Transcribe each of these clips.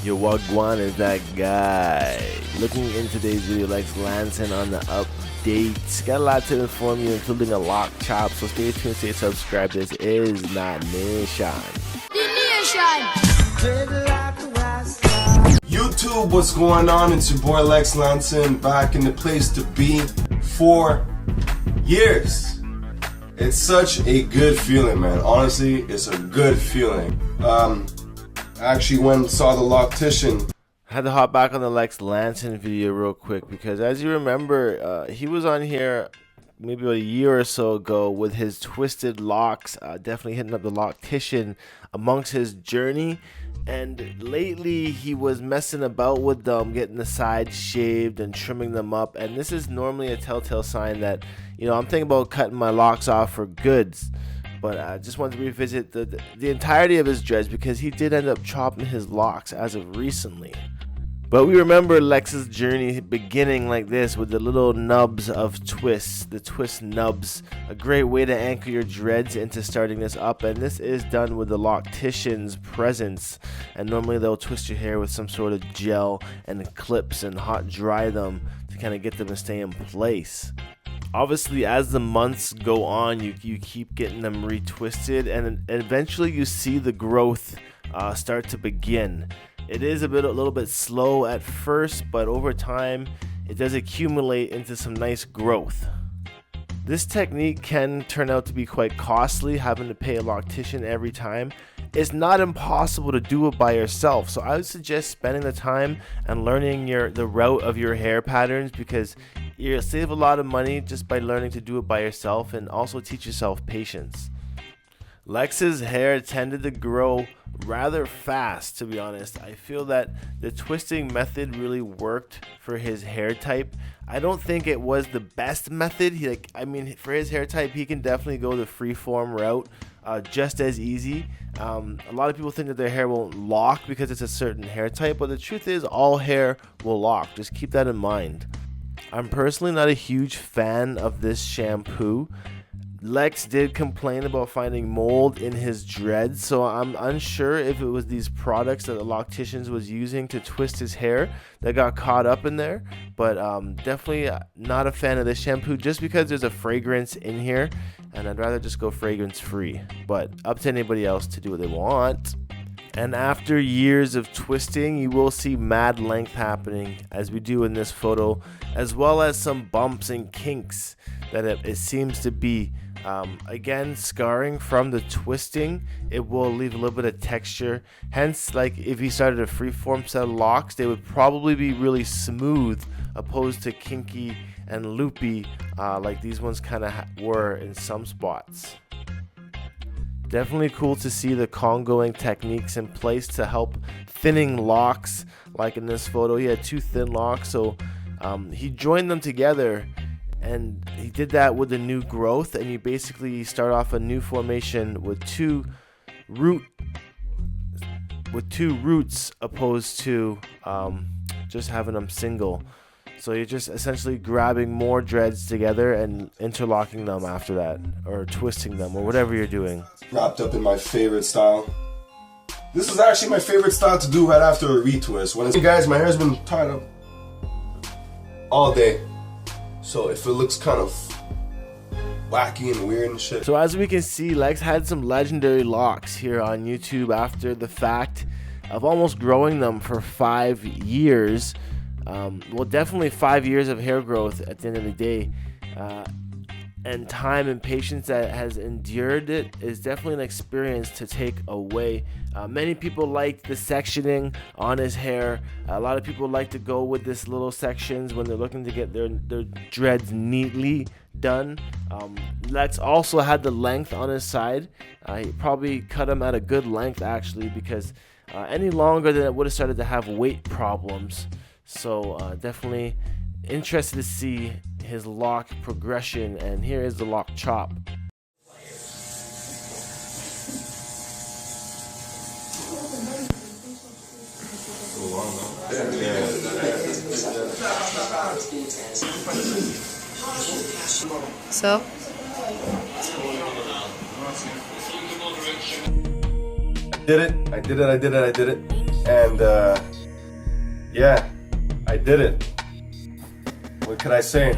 Yo, Wagwan is that guy. Looking in today's video, LEX LANSON on the updates. Got a lot to inform you, including a lock chop, so stay tuned, stay subscribed. This is Not Nation. YouTube, what's going on? It's your boy LEX LANSON, back in the place to be for years. It's such a good feeling, man. Honestly, it's a good feeling. I actually went and saw the loctician. Had to hop back on the LEX LANSON video real quick because, as you remember, he was on here maybe about a year or so ago with his twisted locks, definitely hitting up the loctician amongst his journey. And lately he was messing about with them, getting the sides shaved and trimming them up, and this is normally a telltale sign that, you know, I'm thinking about cutting my locks off for goods. But I just wanted to revisit the entirety of his dreads because he did end up chopping his locks as of recently. But we remember Lex's journey beginning like this with the little nubs of twists, the twist nubs, a great way to anchor your dreads into starting this up. And this is done with the loctician's presence. And normally they'll twist your hair with some sort of gel and clips and hot dry them to kind of get them to stay in place. Obviously, as the months go on, you keep getting them retwisted, and eventually you see the growth start to begin. It is a little bit slow at first, but over time it does accumulate into some nice growth. This technique can turn out to be quite costly, having to pay a loctician every time. It's not impossible to do it by yourself, so I would suggest spending the time and learning the route of your hair patterns, because you'll save a lot of money just by learning to do it by yourself, and also teach yourself patience. Lex's hair tended to grow rather fast, to be honest. I feel that the twisting method really worked for his hair type. I don't think it was the best method. For his hair type, he can definitely go the freeform route just as easy. A lot of people think that their hair won't lock because it's a certain hair type, but the truth is all hair will lock. Just keep that in mind. I'm personally not a huge fan of this shampoo. Lex did complain about finding mold in his dreads, so I'm unsure if it was these products that the locticians was using to twist his hair that got caught up in there. But definitely not a fan of this shampoo just because there's a fragrance in here, and I'd rather just go fragrance free. But up to anybody else to do what they want. And after years of twisting, you will see mad length happening as we do in this photo, as well as some bumps and kinks that it seems to be. Again, scarring from the twisting, it will leave a little bit of texture. Hence, like if you started a freeform set of locks, they would probably be really smooth opposed to kinky and loopy like these ones kind of were in some spots. Definitely cool to see the Congoing techniques in place to help thinning locks. Like in this photo, he had two thin locks, so he joined them together, and he did that with the new growth. And you basically start off a new formation with two roots opposed to just having them single. So you're just essentially grabbing more dreads together and interlocking them after that, or twisting them, or whatever you're doing. Wrapped up in my favorite style. This is actually my favorite style to do right after a retwist. Hey guys, my hair's been tied up all day, so if it looks kind of wacky and weird and shit. So as we can see, Lex had some legendary locks here on YouTube after the fact of almost growing them for 5 years. Well, definitely 5 years of hair growth at the end of the day, and time and patience that has endured it is definitely an experience to take away. Many people like the sectioning on his hair. A lot of people like to go with this little sections when they're looking to get their dreads neatly done. Lex also had the length on his side. He probably cut them at a good length actually, because any longer then it would have started to have weight problems. So definitely interested to see his lock progression, and here is the lock chop. So? I did it, and Yeah, I did it. What could I say?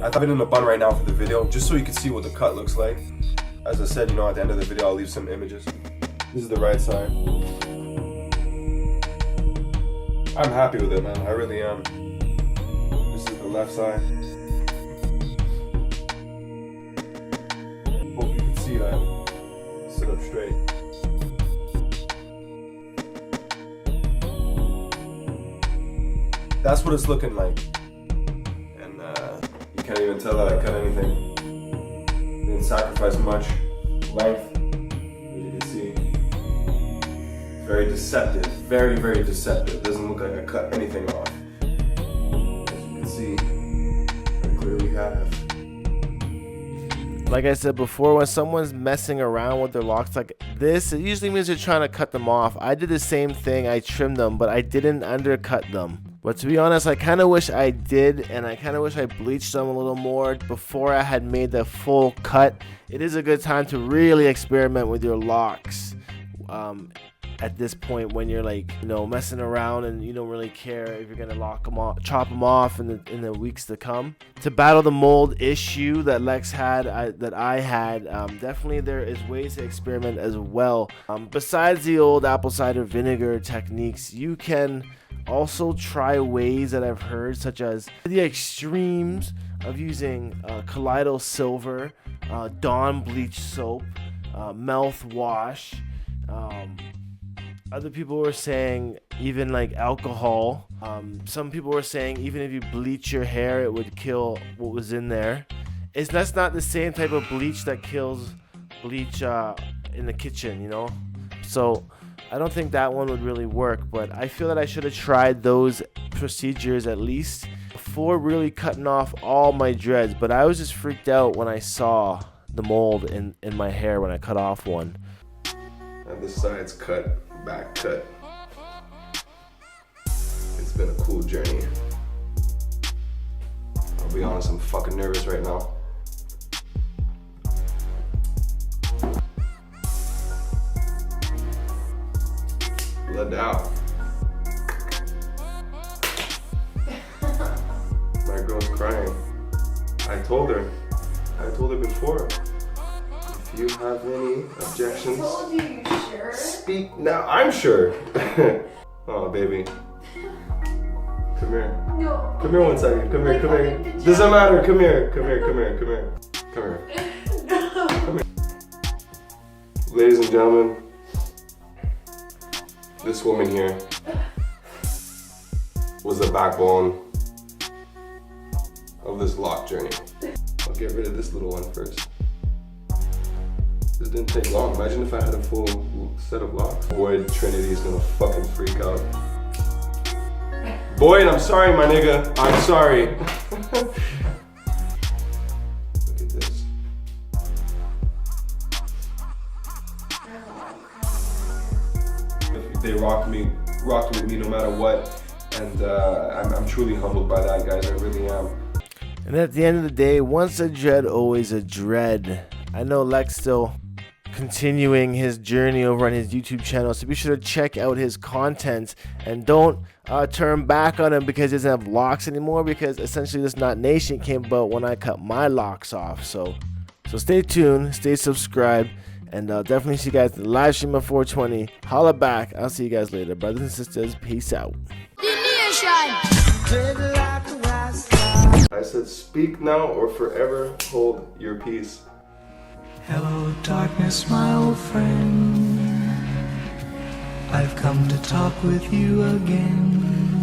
I have it in a bun right now for the video, just so you can see what the cut looks like. As I said, you know, at the end of the video, I'll leave some images. This is the right side. I'm happy with it, man. I really am. This is the left side. Hope you can see that. Sit up straight. That's what it's looking like. And you can't even tell that I cut anything. Didn't sacrifice much length, as you can see. Very deceptive, very, very deceptive. Doesn't look like I cut anything off. As you can see, I clearly have. Like I said before, when someone's messing around with their locks like this, it usually means they're trying to cut them off. I did the same thing, I trimmed them, but I didn't undercut them. But to be honest, I kind of wish I did, and I kind of wish I bleached them a little more before I had made the full cut. It is a good time to really experiment with your locks at this point, when you're like, you know, messing around and you don't really care if you're gonna lock them off, chop them off in the weeks to come. To battle the mold issue that Lex had, that I had, definitely there is ways to experiment as well. Besides the old apple cider vinegar techniques, you can also try ways that I've heard, such as the extremes of using Kaleido Silver, Dawn bleach soap, mouthwash. Other people were saying even like alcohol. Some people were saying even if you bleach your hair, it would kill what was in there. That's not the same type of bleach that kills bleach in the kitchen, you know? So I don't think that one would really work, but I feel that I should have tried those procedures at least before really cutting off all my dreads. But I was just freaked out when I saw the mold in my hair when I cut off one. And the sides cut, back cut. It's been a cool journey. I'll be honest, I'm fucking nervous right now. Blood out. My girl's crying. I told her before. If you have any objections, I told you, you sure? speak now. I'm sure. Oh, baby. Come here. No. Come here one second. Come here, come here. Doesn't matter. Come here. Come here, come here, come here. Come here. No. Come here. Ladies and gentlemen, this woman here was the backbone of this lock journey. I'll get rid of this little one first. This didn't take long. Imagine if I had a full set of locks. Boyd Trinity is gonna fucking freak out. Boyd, I'm sorry, my nigga. I'm sorry. Look at this. They rocked with me no matter what. And I'm truly humbled by that, guys. I really am. And at the end of the day, once a dread, always a dread. I know Lex still continuing his journey over on his YouTube channel, so be sure to check out his content and don't turn back on him because he doesn't have locks anymore, because essentially this Not Nation came about when I cut my locks off. So stay tuned, stay subscribed, and definitely see you guys at the live stream at 420. Holla back. I'll see you guys later, brothers and sisters. Peace out. I said, speak now or forever hold your peace. Hello, darkness, my old friend. I've come to talk with you again.